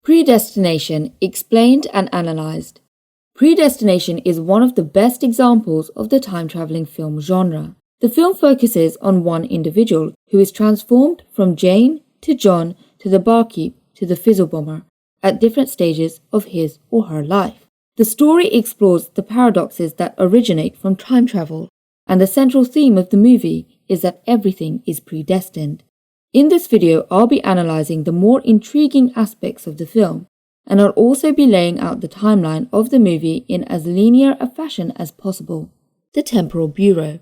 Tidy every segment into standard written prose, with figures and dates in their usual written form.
Predestination, explained and analysed. Predestination is one of the best examples of the time-travelling film genre. The film focuses on one individual who is transformed from Jane to John to the Barkeep to the Fizzle bomber at different stages of his or her life. The story explores the paradoxes that originate from time travel, and the central theme of the movie is that everything is predestined. In this video, I'll be analysing the more intriguing aspects of the film, and I'll also be laying out the timeline of the movie in as linear a fashion as possible. The Temporal Bureau.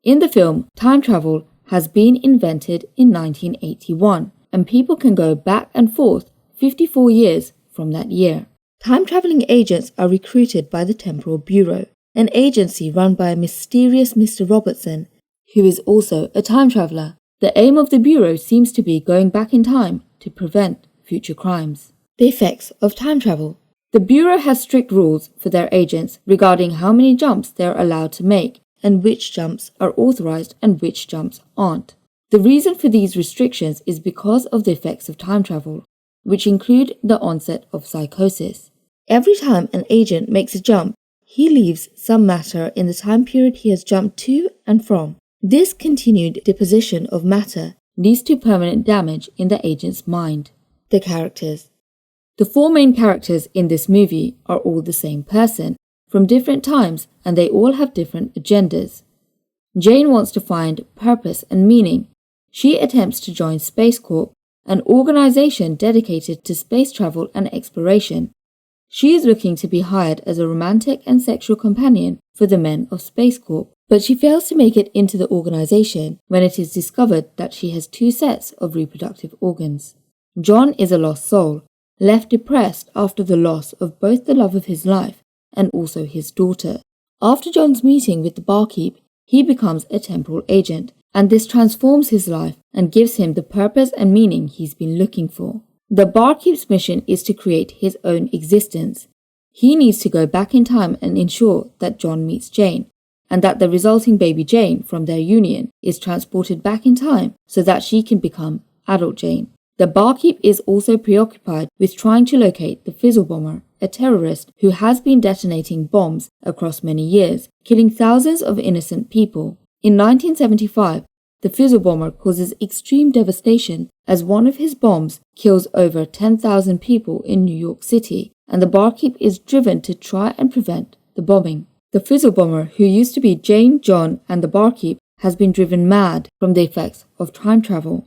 In the film, time travel has been invented in 1981, and people can go back and forth 54 years from that year. Time-travelling agents are recruited by the Temporal Bureau, an agency run by a mysterious Mr. Robertson, who is also a time traveller. The aim of the Bureau seems to be going back in time to prevent future crimes. The effects of time travel. The Bureau has strict rules for their agents regarding how many jumps they are allowed to make and which jumps are authorised and which jumps aren't. The reason for these restrictions is because of the effects of time travel, which include the onset of psychosis. Every time an agent makes a jump, he leaves some matter in the time period he has jumped to and from. This continued deposition of matter leads to permanent damage in the agent's mind. The characters. The four main characters in this movie are all the same person, from different times, and they all have different agendas. Jane wants to find purpose and meaning. She attempts to join Space Corp, an organization dedicated to space travel and exploration. She is looking to be hired as a romantic and sexual companion for the men of Space Corp, but she fails to make it into the organization when it is discovered that she has two sets of reproductive organs. John is a lost soul, left depressed after the loss of both the love of his life and also his daughter. After John's meeting with the Barkeep, he becomes a temporal agent, and this transforms his life and gives him the purpose and meaning he's been looking for. The Barkeep's mission is to create his own existence. He needs to go back in time and ensure that John meets Jane, and that the resulting baby Jane from their union is transported back in time so that she can become adult Jane. The Barkeep is also preoccupied with trying to locate the Fizzle bomber, a terrorist who has been detonating bombs across many years, killing thousands of innocent people. In 1975, the Fizzle bomber causes extreme devastation as one of his bombs kills over 10,000 people in New York City, and the Barkeep is driven to try and prevent the bombing. The Fizzle bomber, who used to be Jane, John, and the Barkeep, has been driven mad from the effects of time travel.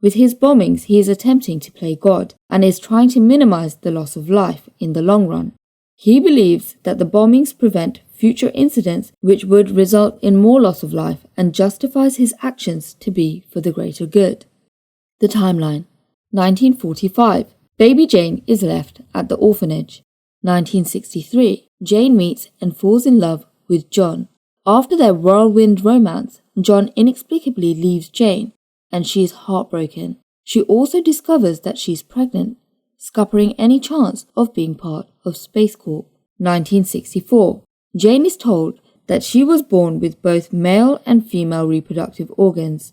With his bombings, he is attempting to play God and is trying to minimize the loss of life in the long run. He believes that the bombings prevent future incidents which would result in more loss of life and justifies his actions to be for the greater good. The timeline. 1945. Baby Jane is left at the orphanage. 1963. Jane meets and falls in love with John. After their whirlwind romance, John inexplicably leaves Jane, and she is heartbroken. She also discovers that she's pregnant, scuppering any chance of being part of Space Corp. 1964. Jane is told that she was born with both male and female reproductive organs.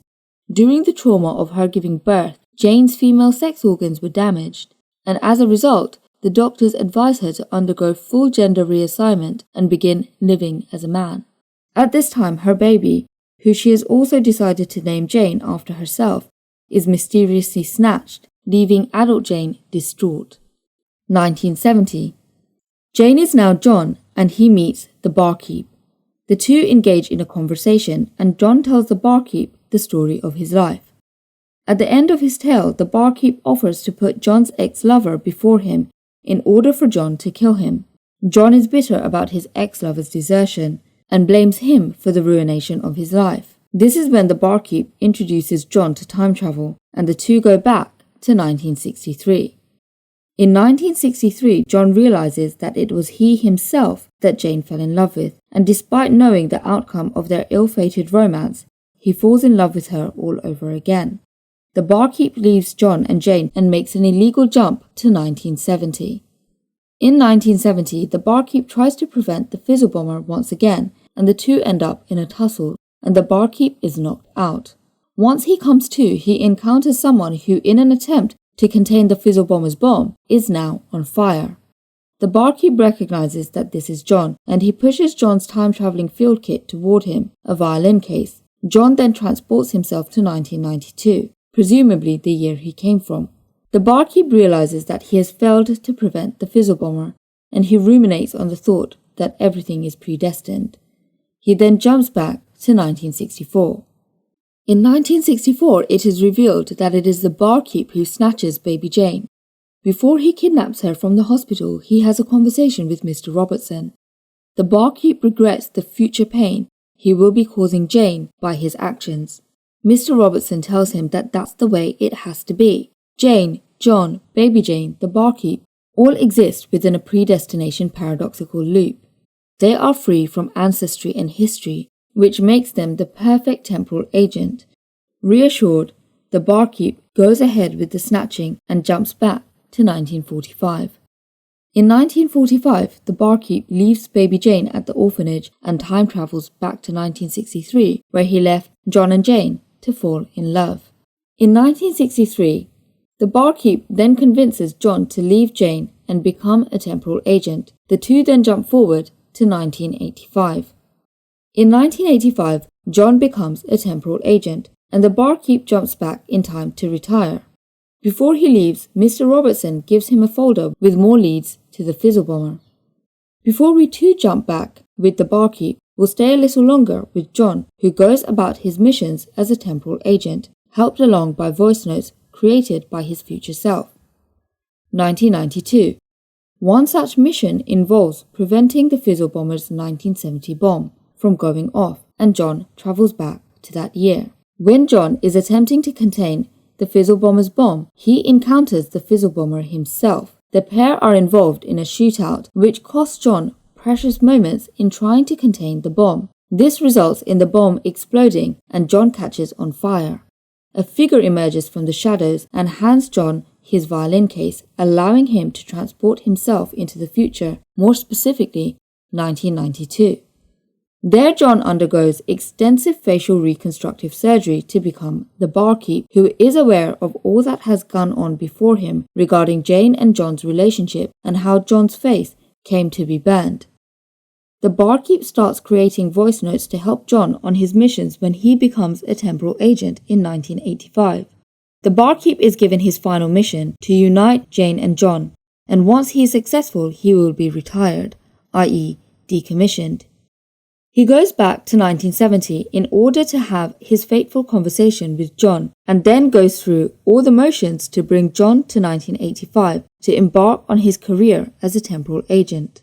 During the trauma of her giving birth, Jane's female sex organs were damaged, and as a result, the doctors advise her to undergo full gender reassignment and begin living as a man. At this time, her baby, who she has also decided to name Jane after herself, is mysteriously snatched, leaving adult Jane distraught. 1970. Jane is now John, and he meets the Barkeep. The two engage in a conversation, and John tells the Barkeep the story of his life. At the end of his tale, the Barkeep offers to put John's ex-lover before him in order for John to kill him. John is bitter about his ex-lover's desertion and blames him for the ruination of his life. This is when the Barkeep introduces John to time travel, and the two go back to 1963. In 1963, John realizes that it was he himself that Jane fell in love with, and despite knowing the outcome of their ill-fated romance, he falls in love with her all over again. The Barkeep leaves John and Jane and makes an illegal jump to 1970. In 1970, the Barkeep tries to prevent the Fizzle bomber once again, and the two end up in a tussle, and the Barkeep is knocked out. Once he comes to, he encounters someone who, in an attempt to contain the Fizzle bomber's bomb is now on fire. The barkeep recognizes that this is John, and he pushes John's time-traveling field kit toward him, a violin case. John then transports himself to 1992, presumably the year he came from. The barkeep realizes that he has failed to prevent the Fizzle bomber, and he ruminates on the thought that everything is predestined. He then jumps back to 1964. In 1964, it is revealed that it is the barkeep who snatches baby Jane. Before he kidnaps her from the hospital, he has a conversation with Mr. Robertson. The barkeep regrets the future pain he will be causing Jane by his actions. Mr. Robertson tells him that that's the way it has to be. Jane, John, baby Jane, the barkeep, all exist within a predestination paradoxical loop. They are free from ancestry and history, which makes them the perfect temporal agent. Reassured, the barkeep goes ahead with the snatching and jumps back to 1945. In 1945, the barkeep leaves baby Jane at the orphanage and time travels back to 1963, where he left John and Jane to fall in love. In 1963, the barkeep then convinces John to leave Jane and become a temporal agent. The two then jump forward to 1985. In 1985, John becomes a temporal agent, and the barkeep jumps back in time to retire. Before he leaves, Mr. Robertson gives him a folder with more leads to the Fizzle bomber. Before we too jump back with the barkeep, we'll stay a little longer with John, who goes about his missions as a temporal agent, helped along by voice notes created by his future self. 1992. One such mission involves preventing the Fizzle bomber's 1970 bomb from going off, and John travels back to that year. When John is attempting to contain the Fizzle bomber's bomb, he encounters the Fizzle bomber himself. The pair are involved in a shootout, which costs John precious moments in trying to contain the bomb. This results in the bomb exploding and John catches on fire. A figure emerges from the shadows and hands John his violin case, allowing him to transport himself into the future, more specifically 1992. There John undergoes extensive facial reconstructive surgery to become the barkeep, who is aware of all that has gone on before him regarding Jane and John's relationship and how John's face came to be burned. The barkeep starts creating voice notes to help John on his missions when he becomes a temporal agent in 1985. The barkeep is given his final mission to unite Jane and John, and once he is successful, he will be retired, i.e. decommissioned. He goes back to 1970 in order to have his fateful conversation with John, and then goes through all the motions to bring John to 1985 to embark on his career as a temporal agent.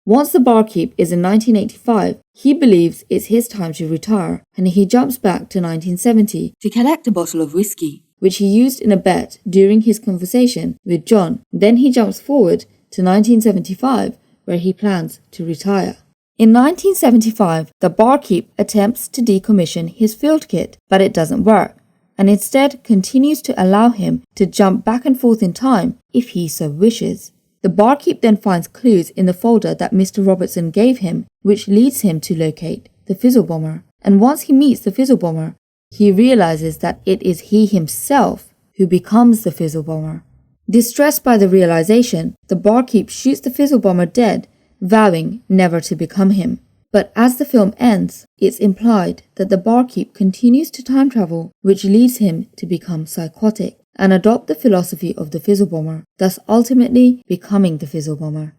Once the barkeep is in 1985, he believes it's his time to retire, and he jumps back to 1970 to collect a bottle of whiskey, which he used in a bet during his conversation with John. Then he jumps forward to 1975, where he plans to retire. In 1975, the barkeep attempts to decommission his field kit, but it doesn't work, and instead continues to allow him to jump back and forth in time if he so wishes. The barkeep then finds clues in the folder that Mr. Robertson gave him, which leads him to locate the Fizzle bomber. And once he meets the Fizzle bomber, he realizes that it is he himself who becomes the Fizzle bomber. Distressed by the realization, the barkeep shoots the Fizzle bomber dead, vowing never to become him. But as the film ends, it's implied that the barkeep continues to time travel, which leads him to become psychotic and adopt the philosophy of the Fizzle bomber, thus ultimately becoming the Fizzle bomber.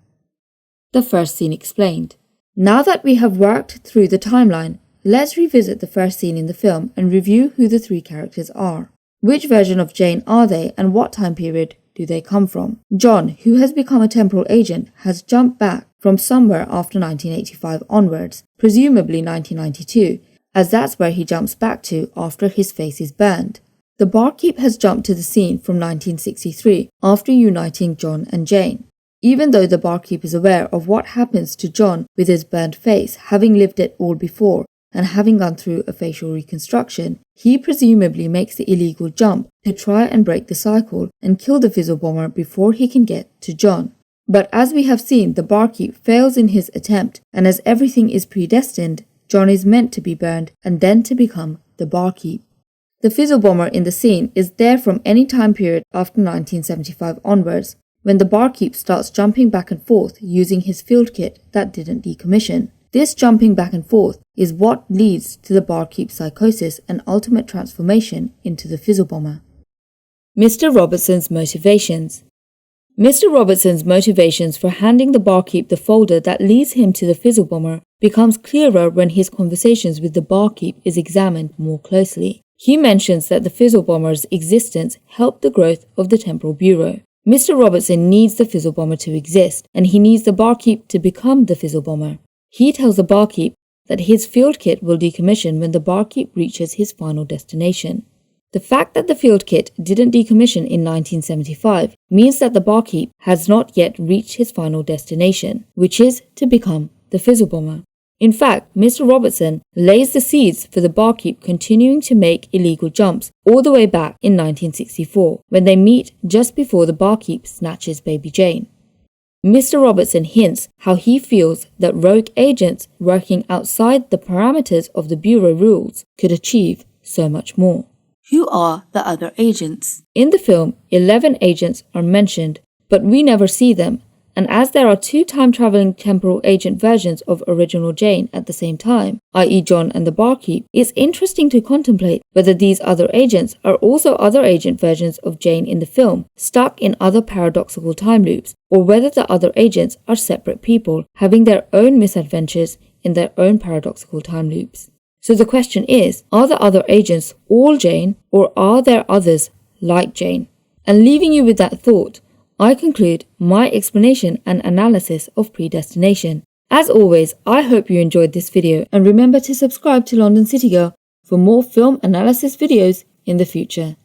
The first scene explained. Now that we have worked through the timeline, let's revisit the first scene in the film and review who the three characters are. Which version of Jane are they, and what time period do they come from? John, who has become a temporal agent, has jumped back from somewhere after 1985 onwards, presumably 1992, as that's where he jumps back to after his face is burned. The barkeep has jumped to the scene from 1963 after uniting John and Jane. Even though the barkeep is aware of what happens to John with his burnt face, having lived it all before, and having gone through a facial reconstruction, he presumably makes the illegal jump to try and break the cycle and kill the Fizzle bomber before he can get to John. But as we have seen, the Barkeep fails in his attempt, and as everything is predestined, John is meant to be burned and then to become the Barkeep. The Fizzle bomber in the scene is there from any time period after 1975 onwards, when the Barkeep starts jumping back and forth using his field kit that didn't decommission. This jumping back and forth is what leads to the Barkeep psychosis and ultimate transformation into the Fizzle bomber. Mr. Robertson's motivations. Mr. Robertson's motivations for handing the Barkeep the folder that leads him to the Fizzle bomber becomes clearer when his conversations with the Barkeep is examined more closely. He mentions that the Fizzle bomber's existence helped the growth of the Temporal Bureau. Mr. Robertson needs the Fizzle bomber to exist, and he needs the Barkeep to become the Fizzle bomber. He tells the Barkeep that his field kit will decommission when the Barkeep reaches his final destination. The fact that the field kit didn't decommission in 1975 means that the Barkeep has not yet reached his final destination, which is to become the Fizzle bomber. In fact, Mr. Robertson lays the seeds for the Barkeep continuing to make illegal jumps all the way back in 1964, when they meet just before the Barkeep snatches baby Jane. Mr. Robertson hints how he feels that rogue agents working outside the parameters of the Bureau rules could achieve so much more. Who are the other agents? In the film, 11 agents are mentioned, but we never see them, and as there are two time-traveling temporal agent versions of original Jane at the same time, i.e. John and the Barkeep, it's interesting to contemplate whether these other agents are also other agent versions of Jane in the film, stuck in other paradoxical time loops, or whether the other agents are separate people, having their own misadventures in their own paradoxical time loops. So the question is, are the other agents all Jane, or are there others like Jane? And leaving you with that thought, I conclude my explanation and analysis of Predestination. As always, I hope you enjoyed this video, and remember to subscribe to London City Girl for more film analysis videos in the future.